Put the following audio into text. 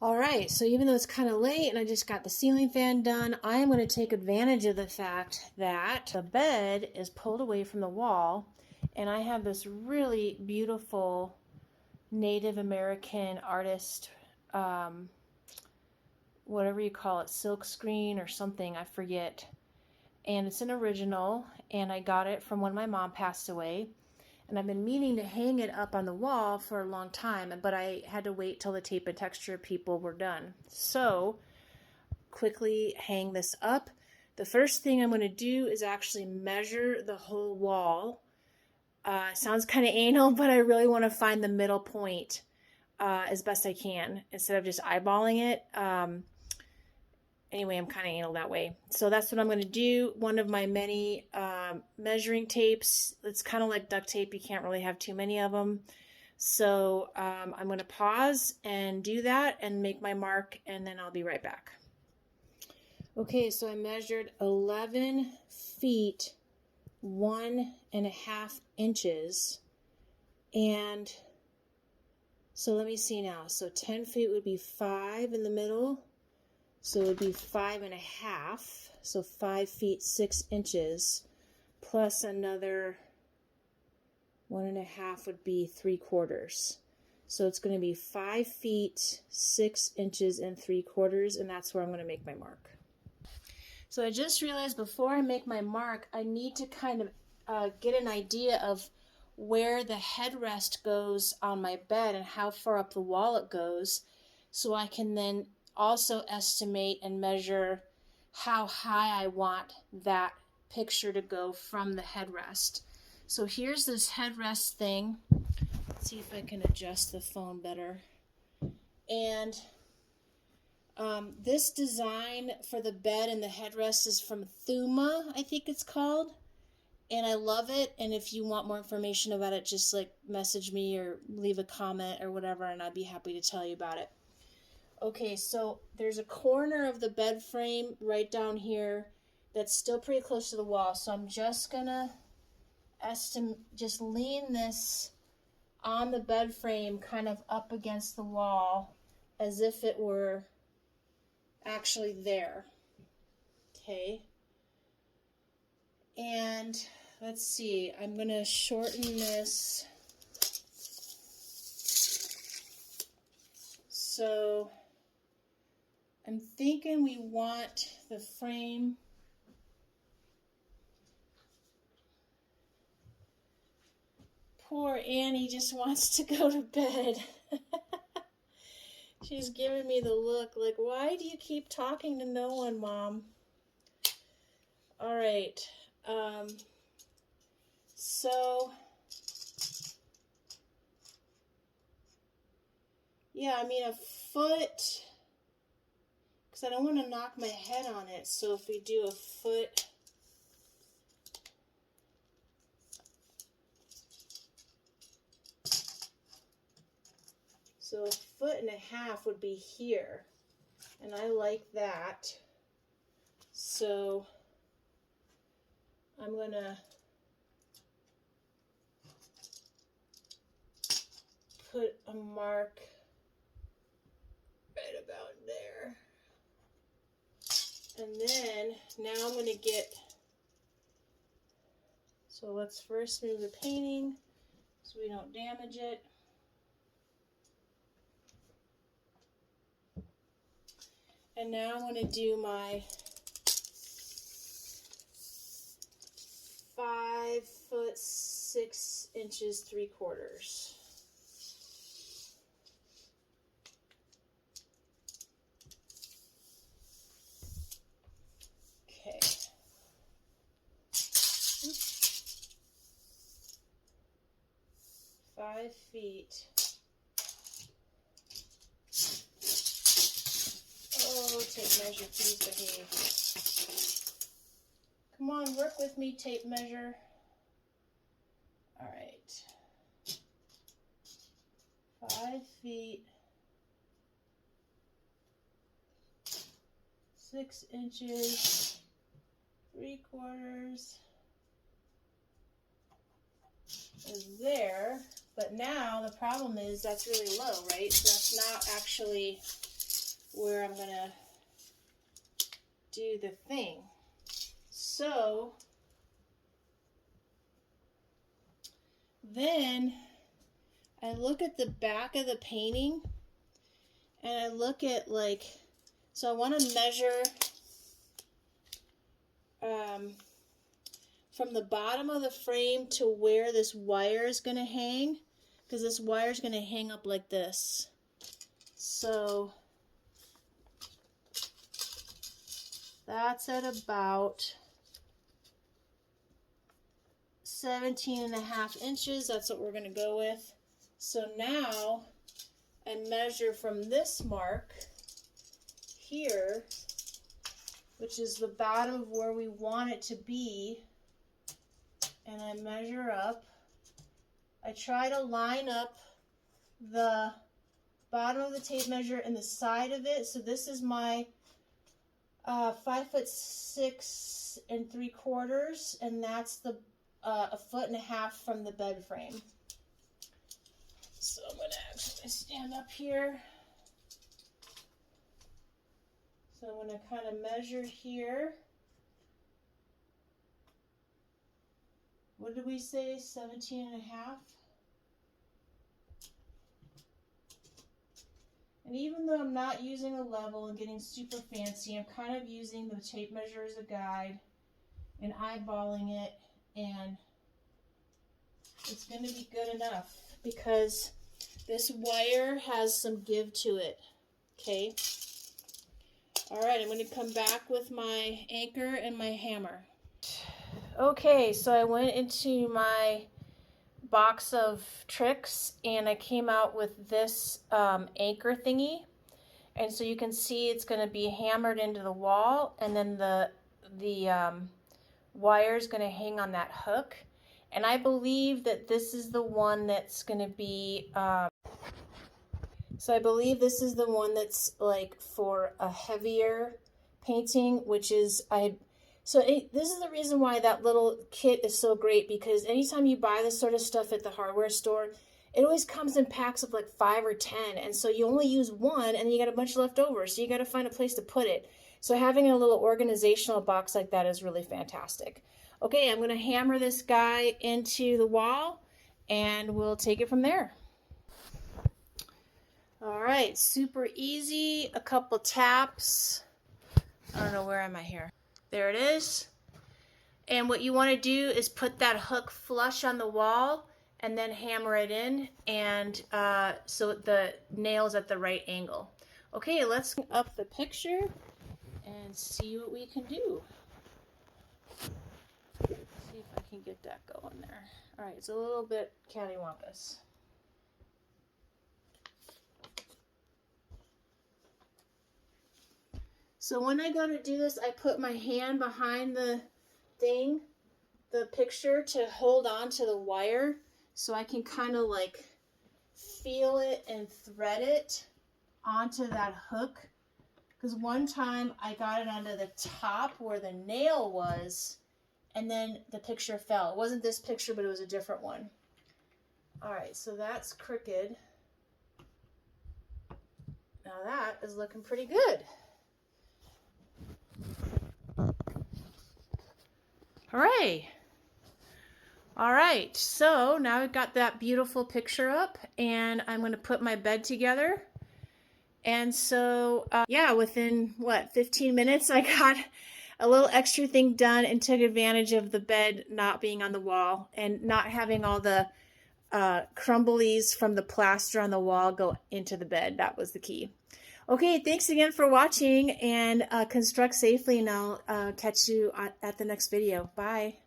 All right, so even though it's kind of late and I just got the ceiling fan done, I am going to take advantage of the fact that the bed is pulled away from the wall, and I have this really beautiful Native American artist, whatever you call it, silk screen or something, I forget. And it's an original, and I got it from when my mom passed away. And I've been meaning to hang it up on the wall for a long time, but I had to wait till the tape and texture people were done. So, quickly hang this up. The first thing I'm going to do is actually measure the whole wall. Sounds kind of anal, but I really want to find the middle point as best I can instead of just eyeballing it. Anyway, I'm kind of anal that way. So that's what I'm going to do. One of my many measuring tapes. It's kind of like duct tape. You can't really have too many of them. So I'm going to pause and do that and make my mark, and then I'll be right back. Okay, so I measured 11 feet, 1.5 inches. And so let me see now. So 10 feet would be 5 in the middle. So it would be 5.5, so 5 feet 6 inches, plus another 1.5 would be 3/4. So it's going to be 5 feet 6 inches and 3/4, and that's where I'm going to make my mark. So I just realized before I make my mark, I need to kind of get an idea of where the headrest goes on my bed and how far up the wall it goes, so I can then also estimate and measure how high I want that picture to go from the headrest. So here's this headrest thing. Let's see if I can adjust the phone better. And this design for the bed and the headrest is from Thuma, I think it's called. And I love it. And if you want more information about it, just like message me or leave a comment or whatever, and I'd be happy to tell you about it. Okay, so there's a corner of the bed frame right down here that's still pretty close to the wall. So I'm just gonna just lean this on the bed frame kind of up against the wall as if it were actually there. Okay. And let's see, I'm gonna shorten this. So I'm thinking we want the frame Poor Annie just wants to go to bed. She's giving me the look like, why do you keep talking to no one, Mom? All right. So, yeah, I mean a foot, because I don't want to knock my head on it. So if we do a foot, so 1.5 feet would be here, and I like that. So I'm gonna put a mark right about there. And then now I'm going to get, so let's first move the painting so we don't damage it. And now I'm going to do my 5 foot 6 inches 3/4. Okay. 5 feet. Oh, tape measure, please behave. Come on, work with me, tape measure. All right. 5 feet 6 inches 3/4 is there, but now the problem is that's really low, right? So that's not actually where I'm gonna do the thing. So then I look at the back of the painting and I look at like, so I want to measure from the bottom of the frame to where this wire is going to hang, because this wire is going to hang up like this. So that's at about 17.5 inches. That's what we're going to go with. So now I measure from this mark here, which is the bottom of where we want it to be, and I measure up. I try to line up the bottom of the tape measure and the side of it. So this is my 5'6" 3/4, and that's the 1.5 feet from the bed frame. So I'm going to actually stand up here. So I'm going to kind of measure here. What did we say? 17.5? And even though I'm not using a level and getting super fancy, I'm kind of using the tape measure as a guide and eyeballing it, and it's going to be good enough because this wire has some give to it. Okay. All right, I'm going to come back with my anchor and my hammer. Okay, so I went into my box of tricks and I came out with this anchor thingy, and so you can see it's going to be hammered into the wall, and then the wire is going to hang on that hook. And I believe that this is the one that's going to be so I believe this is the one that's like for a heavier painting, which is this is the reason why that little kit is so great, because anytime you buy this sort of stuff at the hardware store, it always comes in packs of like 5 or 10, and so you only use one and you got a bunch left over, so you got to find a place to put it. So having a little organizational box like that is really fantastic. Okay, I'm going to hammer this guy into the wall and we'll take it from there. All right, super easy, a couple taps. I don't know, where am I here? There it is. And what you want to do is put that hook flush on the wall and then hammer it in, and so the nail's at the right angle. Okay, let's up the picture and see what we can do. See if I can get that going there. All right, it's a little bit cattywampus. So when I go to do this, I put my hand behind the thing, the picture, to hold on to the wire so I can kind of like feel it and thread it onto that hook. Because one time I got it onto the top where the nail was, and then the picture fell. It wasn't this picture, but it was a different one. All right, so that's crooked. Now that is looking pretty good. Hooray! All right, so now I've got that beautiful picture up, and I'm going to put my bed together. And so, yeah, within, 15 minutes, I got a little extra thing done and took advantage of the bed not being on the wall and not having all the crumblies from the plaster on the wall go into the bed. That was the key. Okay, thanks again for watching, and construct safely, and I'll catch you at the next video. Bye.